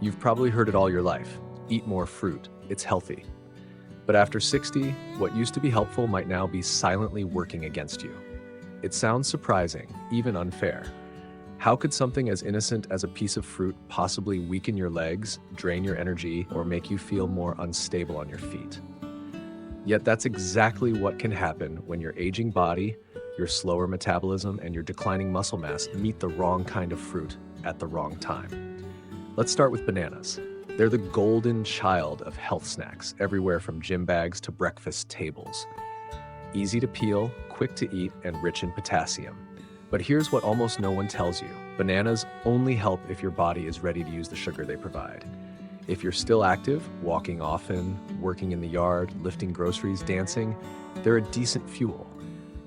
You've probably heard it all your life. Eat more fruit. It's healthy. But after 60, what used to be helpful might now be silently working against you. It sounds surprising, even unfair. How could something as innocent as a piece of fruit possibly weaken your legs, drain your energy, or make you feel more unstable on your feet? Yet that's exactly what can happen when your aging body, your slower metabolism, and your declining muscle mass meet the wrong kind of fruit at the wrong time. Let's start with bananas. They're the golden child of health snacks, everywhere from gym bags to breakfast tables. Easy to peel, quick to eat, and rich in potassium. But here's what almost no one tells you. Bananas only help if your body is ready to use the sugar they provide. If you're still active, walking often, working in the yard, lifting groceries, dancing, they're a decent fuel.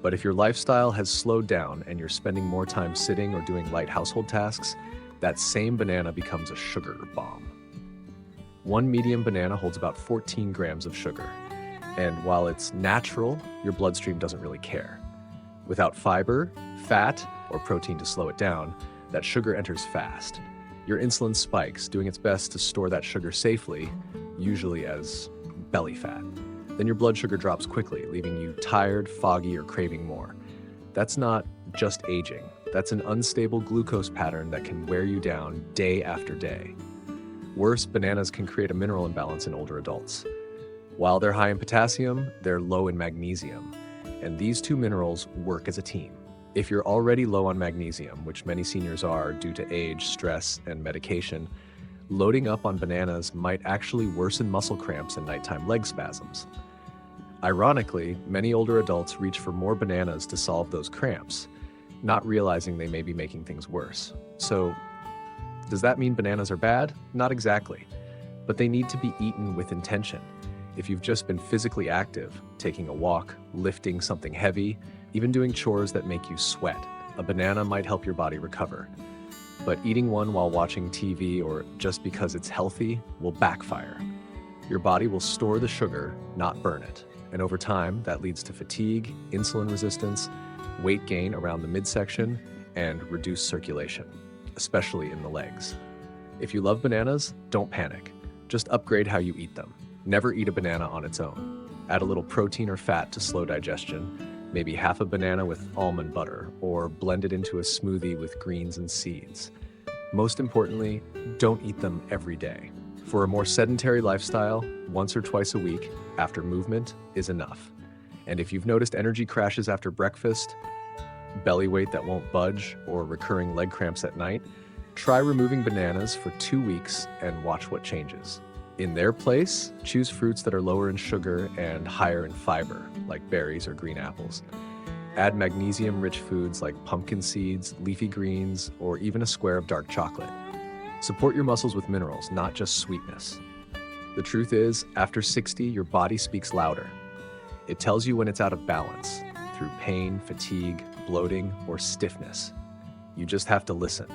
But if your lifestyle has slowed down and you're spending more time sitting or doing light household tasks, that same banana becomes a sugar bomb. One medium banana holds about 14 grams of sugar. And while it's natural, your bloodstream doesn't really care. Without fiber, fat, or protein to slow it down, that sugar enters fast. Your insulin spikes, doing its best to store that sugar safely, usually as belly fat. Then your blood sugar drops quickly, leaving you tired, foggy, or craving more. That's not just aging. That's an unstable glucose pattern that can wear you down day after day. Worse, bananas can create a mineral imbalance in older adults. While they're high in potassium, they're low in magnesium, and these two minerals work as a team. If you're already low on magnesium, which many seniors are due to age, stress, and medication, loading up on bananas might actually worsen muscle cramps and nighttime leg spasms. Ironically, many older adults reach for more bananas to solve those cramps, not realizing they may be making things worse. So, does that mean bananas are bad? Not exactly, but they need to be eaten with intention. If you've just been physically active, taking a walk, lifting something heavy, even doing chores that make you sweat, a banana might help your body recover. But eating one while watching TV or just because it's healthy will backfire. Your body will store the sugar, not burn it. And over time, that leads to fatigue, insulin resistance, weight gain around the midsection, and reduced circulation, especially in the legs. If you love bananas, don't panic. Just upgrade how you eat them. Never eat a banana on its own. Add a little protein or fat to slow digestion, maybe half a banana with almond butter, or blend it into a smoothie with greens and seeds. Most importantly, don't eat them every day. For a more sedentary lifestyle, once or twice a week, after movement, is enough. And if you've noticed energy crashes after breakfast, belly weight that won't budge, or recurring leg cramps at night, try removing bananas for 2 weeks and watch what changes. In their place, choose fruits that are lower in sugar and higher in fiber, like berries or green apples. Add magnesium-rich foods like pumpkin seeds, leafy greens, or even a square of dark chocolate. Support your muscles with minerals, not just sweetness. The truth is, after 60, your body speaks louder. It tells you when it's out of balance, through pain, fatigue, bloating, or stiffness. You just have to listen.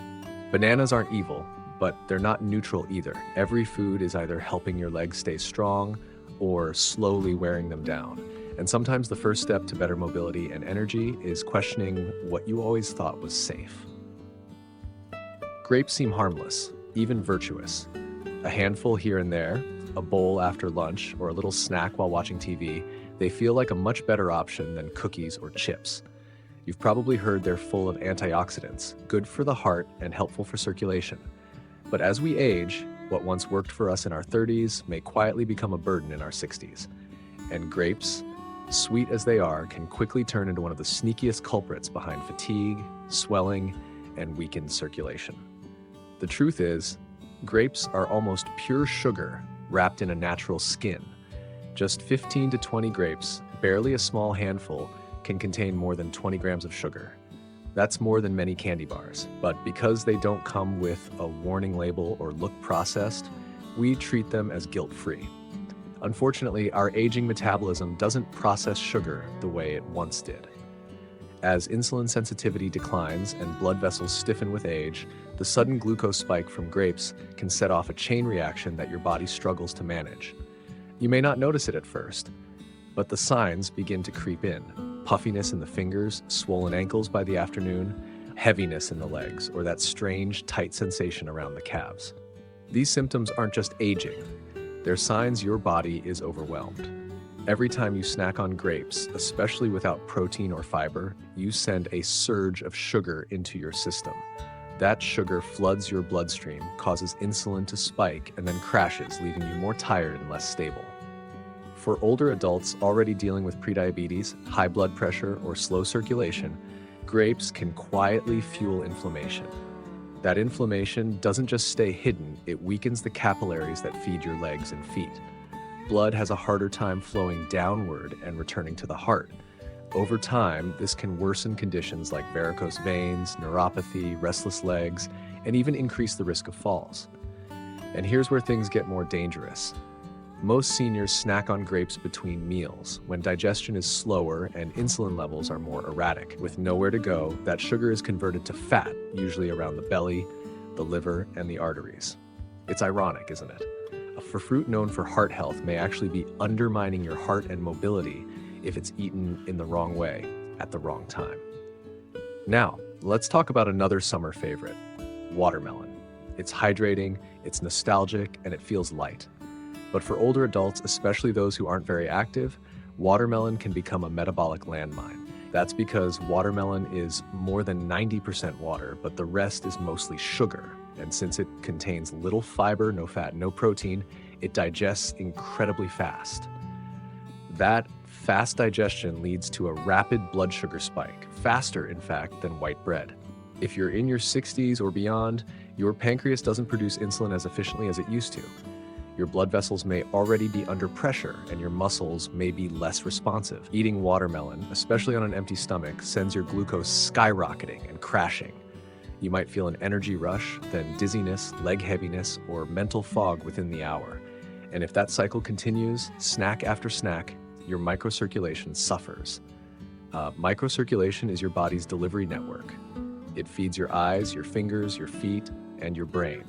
Bananas aren't evil, but they're not neutral either. Every food is either helping your legs stay strong or slowly wearing them down. And sometimes the first step to better mobility and energy is questioning what you always thought was safe. Grapes seem harmless, even virtuous. A handful here and there, a bowl after lunch, or a little snack while watching TV, they feel like a much better option than cookies or chips. You've probably heard they're full of antioxidants, good for the heart and helpful for circulation. But as we age, what once worked for us in our 30s may quietly become a burden in our 60s. And grapes, sweet as they are, can quickly turn into one of the sneakiest culprits behind fatigue, swelling, and weakened circulation. The truth is, grapes are almost pure sugar wrapped in a natural skin. Just 15 to 20 grapes, barely a small handful, can contain more than 20 grams of sugar. That's more than many candy bars, but because they don't come with a warning label or look processed, we treat them as guilt-free. Unfortunately, our aging metabolism doesn't process sugar the way it once did. As insulin sensitivity declines and blood vessels stiffen with age, the sudden glucose spike from grapes can set off a chain reaction that your body struggles to manage. You may not notice it at first, but the signs begin to creep in. Puffiness in the fingers, swollen ankles by the afternoon, heaviness in the legs, or that strange, tight sensation around the calves. These symptoms aren't just aging, they're signs your body is overwhelmed. Every time you snack on grapes, especially without protein or fiber, you send a surge of sugar into your system. That sugar floods your bloodstream, causes insulin to spike, and then crashes, leaving you more tired and less stable. For older adults already dealing with prediabetes, high blood pressure, or slow circulation, grapes can quietly fuel inflammation. That inflammation doesn't just stay hidden, it weakens the capillaries that feed your legs and feet. Blood has a harder time flowing downward and returning to the heart. Over time, this can worsen conditions like varicose veins, neuropathy, restless legs, and even increase the risk of falls. And here's where things get more dangerous. Most seniors snack on grapes between meals, when digestion is slower and insulin levels are more erratic. With nowhere to go, that sugar is converted to fat, usually around the belly, the liver, and the arteries. It's ironic, isn't it? A fruit known for heart health may actually be undermining your heart and mobility if it's eaten in the wrong way at the wrong time. Now, let's talk about another summer favorite, watermelon. It's hydrating, it's nostalgic, and it feels light. But for older adults, especially those who aren't very active, watermelon can become a metabolic landmine. That's because watermelon is more than 90% water, but the rest is mostly sugar. And since it contains little fiber, no fat, no protein, it digests incredibly fast. That fast digestion leads to a rapid blood sugar spike, faster, in fact, than white bread. If you're in your 60s or beyond, your pancreas doesn't produce insulin as efficiently as it used to. Your blood vessels may already be under pressure, and your muscles may be less responsive. Eating watermelon, especially on an empty stomach, sends your glucose skyrocketing and crashing. You might feel an energy rush, then dizziness, leg heaviness, or mental fog within the hour. And if that cycle continues, snack after snack, your microcirculation suffers. Microcirculation is your body's delivery network. It feeds your eyes, your fingers, your feet, and your brain.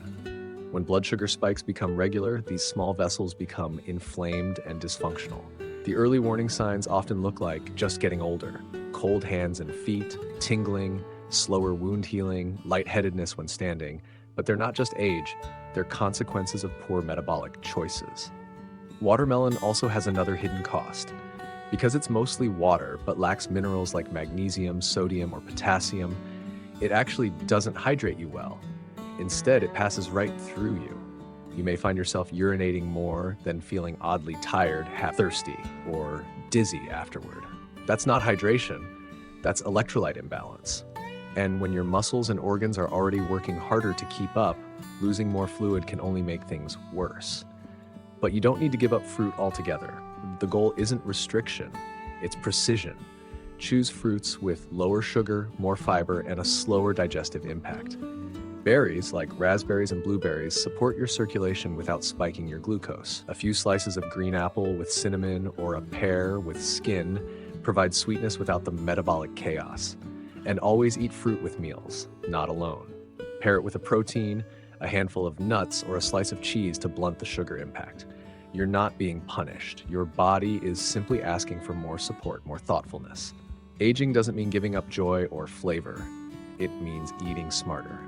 When blood sugar spikes become regular, these small vessels become inflamed and dysfunctional. The early warning signs often look like just getting older: cold hands and feet, tingling, slower wound healing, lightheadedness when standing. But they're not just age, they're consequences of poor metabolic choices. Watermelon also has another hidden cost. Because it's mostly water but lacks minerals like magnesium, sodium, or potassium, it actually doesn't hydrate you well. Instead, it passes right through you. You may find yourself urinating more, then feeling oddly tired, half thirsty, or dizzy afterward. That's not hydration, that's electrolyte imbalance. And when your muscles and organs are already working harder to keep up, losing more fluid can only make things worse. But you don't need to give up fruit altogether. The goal isn't restriction, it's precision. Choose fruits with lower sugar, more fiber, and a slower digestive impact. Berries, like raspberries and blueberries, support your circulation without spiking your glucose. A few slices of green apple with cinnamon or a pear with skin provide sweetness without the metabolic chaos. And always eat fruit with meals, not alone. Pair it with a protein, a handful of nuts, or a slice of cheese to blunt the sugar impact. You're not being punished. Your body is simply asking for more support, more thoughtfulness. Aging doesn't mean giving up joy or flavor. It means eating smarter.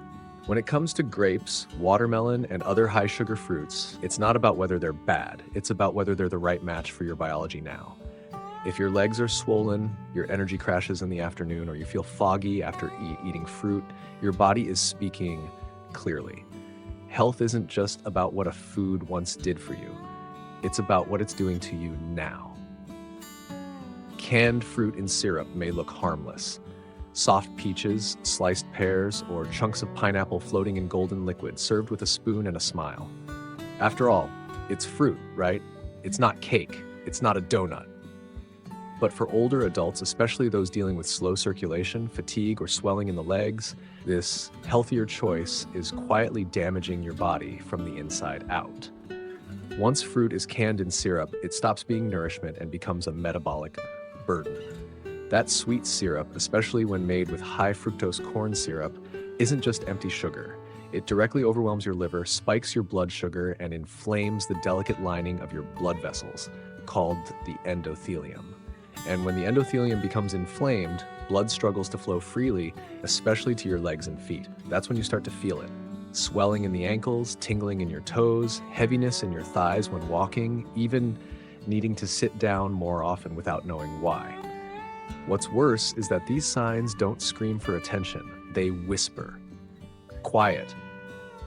When it comes to grapes, watermelon, and other high-sugar fruits, it's not about whether they're bad. It's about whether they're the right match for your biology now. If your legs are swollen, your energy crashes in the afternoon, or you feel foggy after eating fruit, your body is speaking clearly. Health isn't just about what a food once did for you. It's about what it's doing to you now. Canned fruit in syrup may look harmless. Soft peaches, sliced pears, or chunks of pineapple floating in golden liquid served with a spoon and a smile. After all, it's fruit, right? It's not cake. It's not a donut. But for older adults, especially those dealing with slow circulation, fatigue, or swelling in the legs, this healthier choice is quietly damaging your body from the inside out. Once fruit is canned in syrup, it stops being nourishment and becomes a metabolic burden. That sweet syrup, especially when made with high fructose corn syrup, isn't just empty sugar. It directly overwhelms your liver, spikes your blood sugar, and inflames the delicate lining of your blood vessels, called the endothelium. And when the endothelium becomes inflamed, blood struggles to flow freely, especially to your legs and feet. That's when you start to feel it. Swelling in the ankles, tingling in your toes, heaviness in your thighs when walking, even needing to sit down more often without knowing why. What's worse is that these signs don't scream for attention, they whisper. Quiet,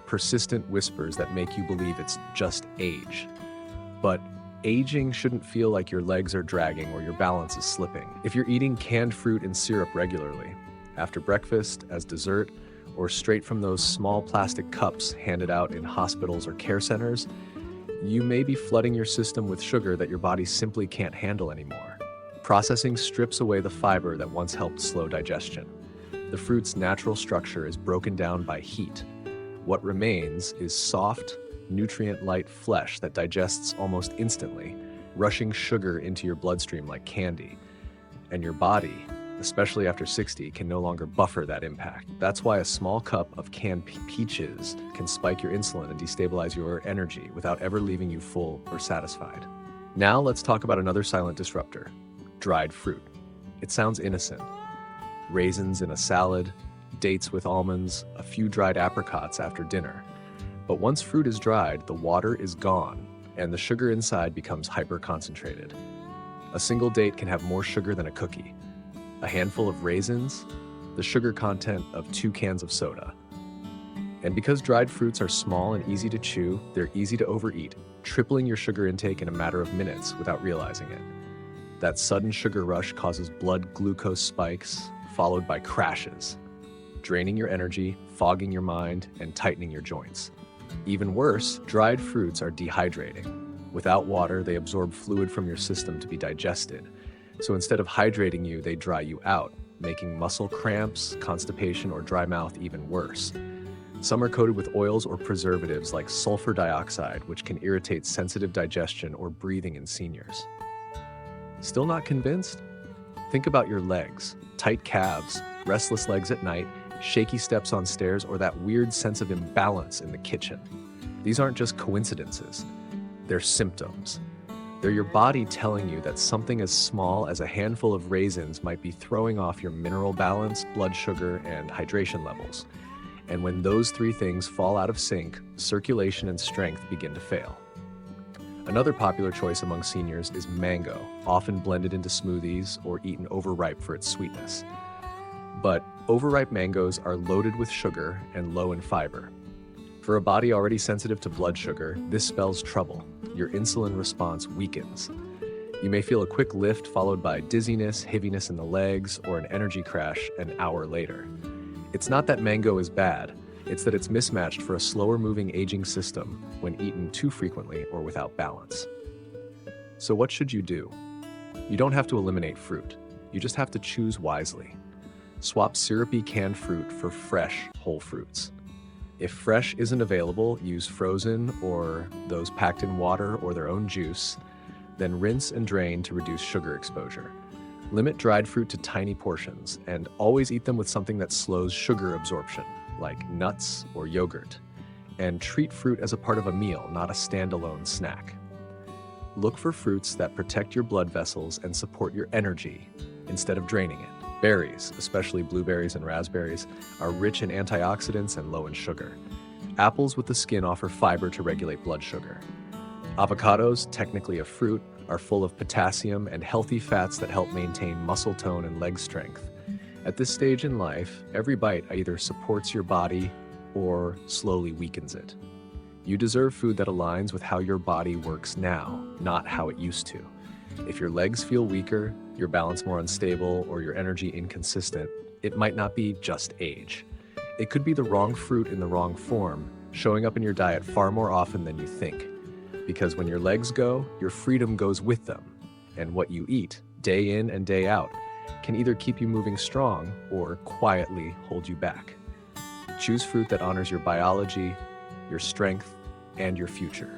persistent whispers that make you believe it's just age. But aging shouldn't feel like your legs are dragging or your balance is slipping. If you're eating canned fruit and syrup regularly, after breakfast, as dessert, or straight from those small plastic cups handed out in hospitals or care centers, you may be flooding your system with sugar that your body simply can't handle anymore. Processing strips away the fiber that once helped slow digestion. The fruit's natural structure is broken down by heat. What remains is soft, nutrient-light flesh that digests almost instantly, rushing sugar into your bloodstream like candy. And your body, especially after 60, can no longer buffer that impact. That's why a small cup of canned peaches can spike your insulin and destabilize your energy without ever leaving you full or satisfied. Now let's talk about another silent disruptor, dried fruit. It sounds innocent. Raisins in a salad, dates with almonds, a few dried apricots after dinner. But once fruit is dried, the water is gone, and the sugar inside becomes hyper-concentrated. A single date can have more sugar than a cookie. A handful of raisins, the sugar content of 2 cans of soda. And because dried fruits are small and easy to chew, they're easy to overeat, tripling your sugar intake in a matter of minutes without realizing it. That sudden sugar rush causes blood glucose spikes, followed by crashes, draining your energy, fogging your mind, and tightening your joints. Even worse, dried fruits are dehydrating. Without water, they absorb fluid from your system to be digested. So instead of hydrating you, they dry you out, making muscle cramps, constipation, or dry mouth even worse. Some are coated with oils or preservatives like sulfur dioxide, which can irritate sensitive digestion or breathing in seniors. Still not convinced? Think about your legs, tight calves, restless legs at night, shaky steps on stairs, or that weird sense of imbalance in the kitchen. These aren't just coincidences, they're symptoms. They're your body telling you that something as small as a handful of raisins might be throwing off your mineral balance, blood sugar, and hydration levels. And when those 3 things fall out of sync, circulation and strength begin to fail. Another popular choice among seniors is mango, often blended into smoothies or eaten overripe for its sweetness. But overripe mangoes are loaded with sugar and low in fiber. For a body already sensitive to blood sugar, this spells trouble. Your insulin response weakens. You may feel a quick lift followed by dizziness, heaviness in the legs, or an energy crash an hour later. It's not that mango is bad, it's that it's mismatched for a slower-moving aging system when eaten too frequently or without balance. So what should you do? You don't have to eliminate fruit. You just have to choose wisely. Swap syrupy canned fruit for fresh, whole fruits. If fresh isn't available, use frozen or those packed in water or their own juice, then rinse and drain to reduce sugar exposure. Limit dried fruit to tiny portions, and always eat them with something that slows sugar absorption, like nuts or yogurt. And treat fruit as a part of a meal, not a standalone snack. Look for fruits that protect your blood vessels and support your energy instead of draining it. Berries, especially blueberries and raspberries, are rich in antioxidants and low in sugar. Apples with the skin offer fiber to regulate blood sugar. Avocados, technically a fruit, are full of potassium and healthy fats that help maintain muscle tone and leg strength. At this stage in life, every bite either supports your body or slowly weakens it. You deserve food that aligns with how your body works now, not how it used to. If your legs feel weaker, your balance more unstable, or your energy inconsistent, it might not be just age. It could be the wrong fruit in the wrong form, showing up in your diet far more often than you think. Because when your legs go, your freedom goes with them. And what you eat, day in and day out, can either keep you moving strong or quietly hold you back. Choose fruit that honors your biology, your strength, and your future.